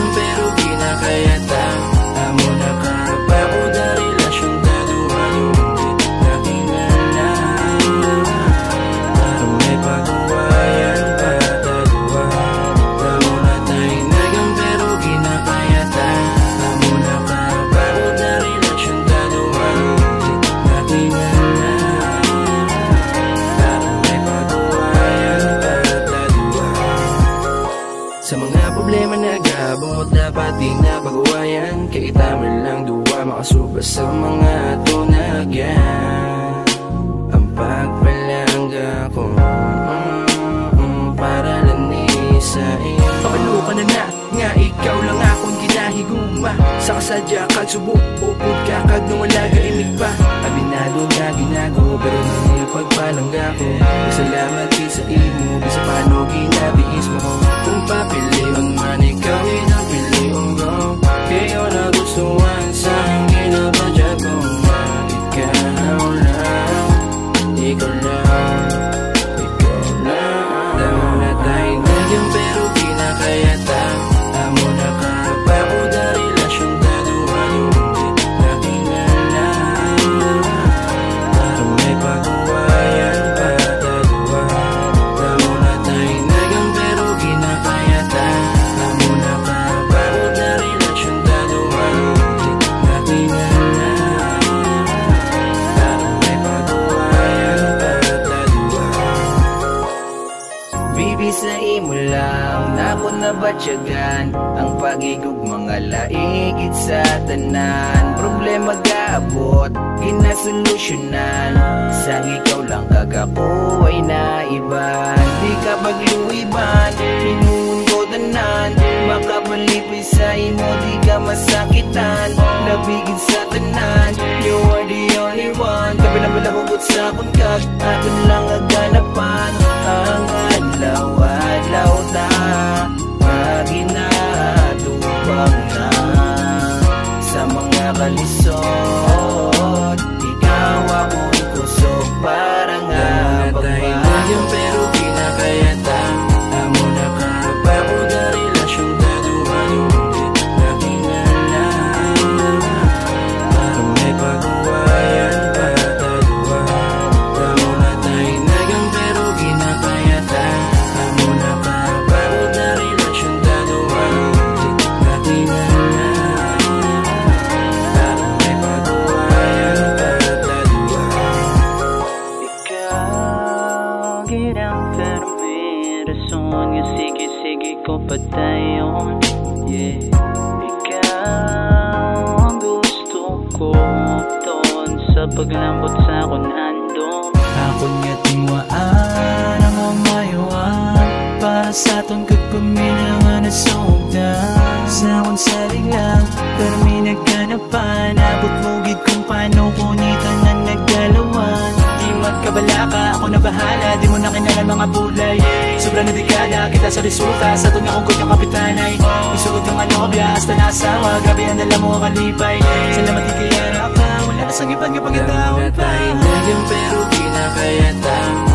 Nagyang pero kinakayata. Amo na karapako da relasyon taduhan hindi nakingala. Parang may pagkuwayan patadua. Amo na tayo nagyang pero kinakayata. Amo na karapako da relasyon taduhan hindi nakingala. Parang may pagkuwayan patadua. Sa mga problema nag-aabot, dapat di na pag-uwayan. Kay tamar lang duwa, makasuba sa mga tunagyan. Ang pagpalangga ko para lang isa iyo. Pakaluka na nga ikaw lang akong ginahiguma. Sa kasadya kag subok, upod ka kag nawala gaimig pa. Abinado nga ginago, pero nang pagpalangga ko. Salamat sa imo, bisa paano ginabiis mo. Kung papili ang man ikaw, inapili ang wrong. Kaya nagustuhan sa ginabadya ko. Ikaw lang, ikaw lang, ikaw lang. Damo na tayo nagyang pero kinakayata. Amo na karapako da relasyon taduhan hindi nakingala. Parang may pagkuwayan patadua. Damo na tayo nagyang pero kinakayata. Amo na karapako da relasyon taduhan hindi nakingala. Parang may pagkuwayan patadua. Bibi sa imo lang nako nabatyagan. Ang pagigug mga laigit sa tanan. Problema gaabot, ginasolusyonan. Sang ikaw lang kagako ay naiban. Di ka pagluiban, hinuon ko tanan. Makabalipin sa imo, di ka masakitan. Nabigin sa tanan, you are the only one. Kabilang balahugot sa kunkag, aton lang aganapan. Ang adlaw-adlaw na paginatubang na sa mga kalisod. Ikaw akong kusog para nga pagpapayong pero kinakayata. Amo na karapako da relasyon taduhan hindi nakingala. Parang may pagkuwayan patadua. Amo na tayo nagyang pero kinakayata. Amo na karapako da relasyon taduhan hindi nakingala. Parang may pagkuwayan patadua. Ikaw, girang pero may rason. Yung sige-sige ko patayon. Yeah. Ikaw ang gusto ko doon sa paglambot sa akong handong. Ako nga tiwaan ang umayuan. Para sa ton kagpaminangan na sugdan. Sa akong salig lang, pero may nagkanapan. Abot mugid kung paano kunitan na naggalawan. Di magkabala ka, ako na bahala. Di mo na kinalan mga bulay. Sobra na dekada, kita sa resulta. Sa ito nga kung kong kapitanay. Isugod yung ano ka biya, hasta nasawa. Grabe ang dala mo kalipay. Salamat ikayara ka, wala na sang ipan kapag Damo na tayo nagyang pero kinakayata.